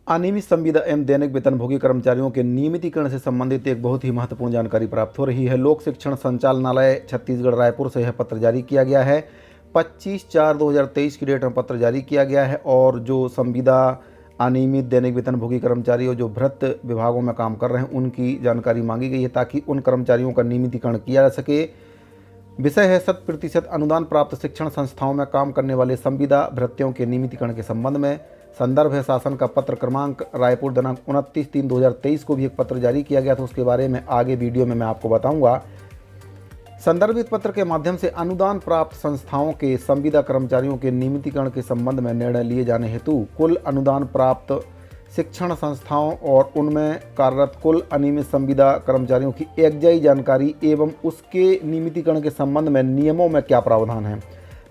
अनियमित संविदा एवं दैनिक वेतनभोगी कर्मचारियों के नियमितीकरण से संबंधित एक बहुत ही महत्वपूर्ण जानकारी प्राप्त हो रही है। लोक शिक्षण संचालनालय छत्तीसगढ़ रायपुर से यह पत्र जारी किया गया है। 25/4/2023 की डेट में पत्र जारी किया गया है और जो संविदा अनियमित दैनिक वेतनभोगी कर्मचारी और जो भ्रष्ट विभागों में काम कर रहे हैं उनकी जानकारी मांगी गई है ताकि उन कर्मचारियों का नियमितीकरण किया जा सके। विषय है 100% अनुदान प्राप्त शिक्षण संस्थाओं में काम करने वाले संविदा भृत्यों के नियमितीकरण के संबंध में। संदर्भ है शासन का पत्र क्रमांक रायपुर दिनांक 29/3/2023 को भी एक पत्र जारी किया गया था, उसके बारे में आगे वीडियो में मैं आपको बताऊंगा। संदर्भित पत्र के माध्यम से अनुदान प्राप्त संस्थाओं के संविदा कर्मचारियों के नियमितीकरण के संबंध में निर्णय लिए जाने हेतु कुल अनुदान प्राप्त शिक्षण संस्थाओं और उनमें कार्यरत कुल अनियमित संविदा कर्मचारियों की एकजाई जानकारी एवं उसके नियमितीकरण के संबंध में नियमों में क्या प्रावधान है।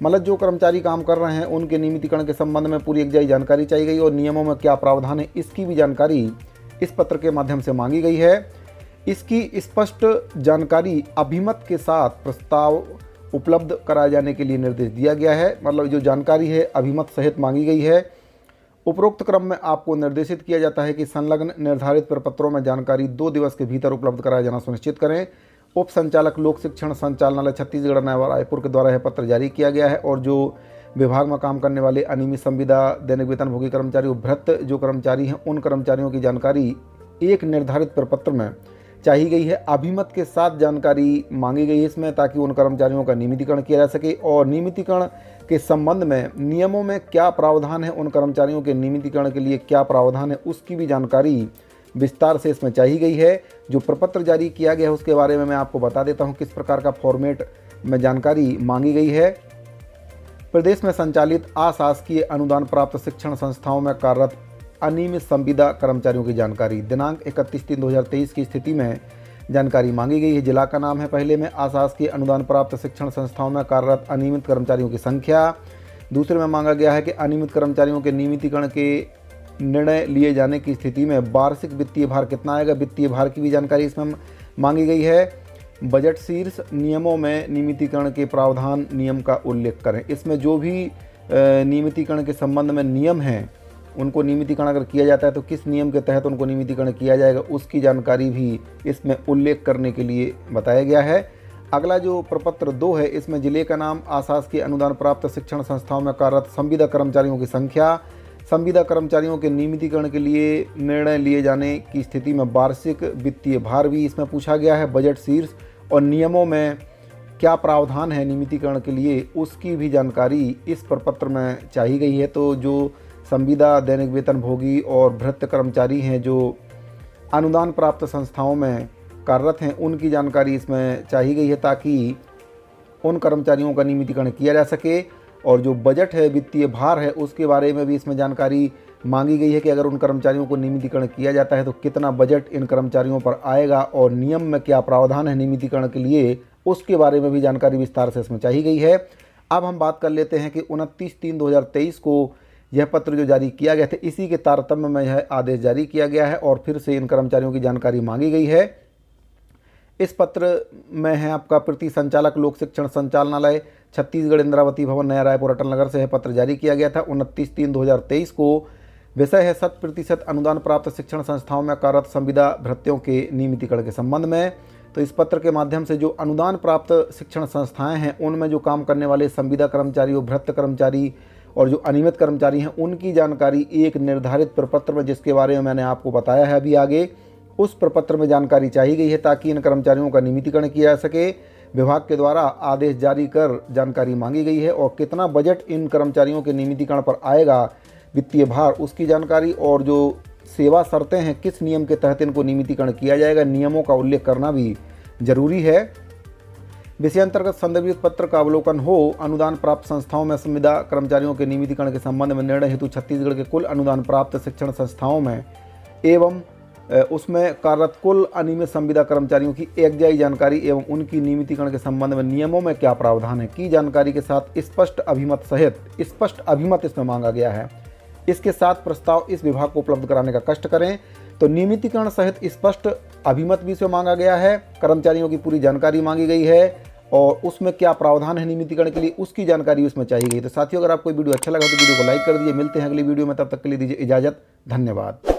मतलब जो कर्मचारी काम कर रहे हैं उनके नियमितीकरण के संबंध में पूरी एकजाई जानकारी चाहिए गई और नियमों में क्या प्रावधान है इसकी भी जानकारी इस पत्र के माध्यम से मांगी गई है। इसकी स्पष्ट जानकारी अभिमत के साथ प्रस्ताव उपलब्ध कराए जाने के लिए निर्देश दिया गया है। मतलब जो जानकारी है अभिमत सहित मांगी गई है। उपरोक्त क्रम में आपको निर्देशित किया जाता है कि संलग्न निर्धारित प्रपत्रों में जानकारी 2 दिवस के भीतर उपलब्ध कराया जाना सुनिश्चित करें। उप संचालक लोक शिक्षण संचालनालय छत्तीसगढ़ नया रायपुर के द्वारा यह पत्र जारी किया गया है और जो विभाग में काम करने वाले अनियमित संविदा दैनिक वेतनभोगी कर्मचारी भ्रष्ट जो कर्मचारी हैं उन कर्मचारियों की जानकारी एक निर्धारित प्रपत्र में चाहिए गई है। अभिमत के साथ जानकारी मांगी गई है इसमें ताकि उन कर्मचारियों का नियमितीकरण किया जा सके और नियमितीकरण के संबंध में नियमों में क्या प्रावधान है, उन कर्मचारियों के नियमितीकरण के लिए क्या प्रावधान है उसकी भी जानकारी विस्तार से इसमें चाहिए गई है। जो प्रपत्र जारी किया गया है उसके बारे में मैं आपको बता देता हूं किस प्रकार का फॉर्मेट में जानकारी मांगी गई है। प्रदेश में संचालित अशासकीय अनुदान प्राप्त शिक्षण संस्थाओं में कार्यरत अनियमित संविदा कर्मचारियों की जानकारी दिनांक 31/3/2023 की स्थिति में जानकारी मांगी गई है। जिला का नाम है पहले में अशासकीय अनुदान प्राप्त शिक्षण संस्थाओं में कार्यरत अनियमित कर्मचारियों की संख्या। दूसरे में मांगा गया है कि अनियमित कर्मचारियों के नियमितीकरण के निर्णय लिए जाने की स्थिति में वार्षिक वित्तीय भार कितना आएगा, वित्तीय भार की भी जानकारी इसमें मांगी गई है। बजट शीर्ष नियमों में नियमितीकरण के प्रावधान नियम का उल्लेख करें। इसमें जो भी नियमितीकरण के संबंध में नियम हैं उनको नियमितीकरण अगर किया जाता है तो किस नियम के तहत उनको नियमितीकरण किया जाएगा उसकी जानकारी भी इसमें उल्लेख करने के लिए बताया गया है। अगला जो प्रपत्र 2 है इसमें जिले का नाम, अशासकीय अनुदान प्राप्त शिक्षण संस्थाओं में कार्यरत संविदा कर्मचारियों की संख्या, संविदा कर्मचारियों के नियमितीकरण के लिए निर्णय लिए जाने की स्थिति में वार्षिक वित्तीय भार भी इसमें पूछा गया है। बजट शीर्ष और नियमों में क्या प्रावधान है नियमितीकरण के लिए उसकी भी जानकारी इस प्रपत्र में चाहिए गई है। तो जो संविदा दैनिक वेतनभोगी और भृत्य कर्मचारी हैं जो अनुदान प्राप्त संस्थाओं में कार्यरत हैं उनकी जानकारी इसमें चाहिए गई है ताकि उन कर्मचारियों का नियमितीकरण किया जा सके। और जो बजट है वित्तीय भार है उसके बारे में भी इसमें जानकारी मांगी गई है कि अगर उन कर्मचारियों को नियमितीकरण किया जाता है तो कितना बजट इन कर्मचारियों पर आएगा और नियम में क्या प्रावधान है नियमितीकरण के लिए उसके बारे में भी जानकारी विस्तार से इसमें चाहिए गई है। अब हम बात कर लेते हैं कि 29/3/2023 को यह पत्र जो जारी किया गया था इसी के तारतम्य में यह आदेश जारी किया गया है और फिर से इन कर्मचारियों की जानकारी मांगी गई है। इस पत्र में है आपका प्रति संचालक लोक शिक्षण संचालनालय छत्तीसगढ़ इंद्रावती भवन नया रायपुर अटल नगर से यह पत्र जारी किया गया था 29/3/2023 को। विषय है 100% अनुदान प्राप्त शिक्षण संस्थाओं में कार्यरत संविदा भृत्यों के नियमितीकरण के संबंध में। तो इस पत्र के माध्यम से जो अनुदान प्राप्त शिक्षण संस्थाएं हैं उनमें जो काम करने वाले संविदा कर्मचारी और भृत्य कर्मचारी और जो अनियमित कर्मचारी हैं उनकी जानकारी एक निर्धारित प्रपत्र में जिसके बारे में मैंने आपको बताया है अभी आगे उस प्रपत्र में जानकारी चाहिए गई है ताकि इन कर्मचारियों का नियमितीकरण किया जा सके। विभाग के द्वारा आदेश जारी कर जानकारी मांगी गई है और कितना बजट इन कर्मचारियों के नियमितीकरण पर आएगा वित्तीय भार उसकी जानकारी और जो सेवा शर्तें हैं किस नियम के तहत इनको नियमितीकरण किया जाएगा नियमों का उल्लेख करना भी जरूरी है। विषयांतर्गत संदर्भित पत्र का अवलोकन हो। अनुदान प्राप्त संस्थाओं में संविदा कर्मचारियों के नियमितीकरण के संबंध में निर्णय हेतु छत्तीसगढ़ के कुल अनुदान प्राप्त शिक्षण संस्थाओं में एवं उसमें कार्यरत कुल अनियमित संविदा कर्मचारियों की एकजाई जानकारी एवं उनकी नियमितीकरण के संबंध में नियमों में क्या प्रावधान है की जानकारी के साथ स्पष्ट अभिमत सहित स्पष्ट अभिमत इसमें मांगा गया है। इसके साथ प्रस्ताव इस विभाग को उपलब्ध कराने का कष्ट करें। तो नियमितीकरण सहित स्पष्ट अभिमत भी इसमें मांगा गया है, कर्मचारियों की पूरी जानकारी मांगी गई है और उसमें क्या प्रावधान है नियमितीकरण के लिए, उसकी जानकारी उसमें चाहिए गई। तो साथियों, अगर आपको वीडियो अच्छा लगा तो वीडियो को लाइक कर दीजिए। मिलते हैं अगली वीडियो में, तब तक के लिए दीजिए इजाज़त। धन्यवाद।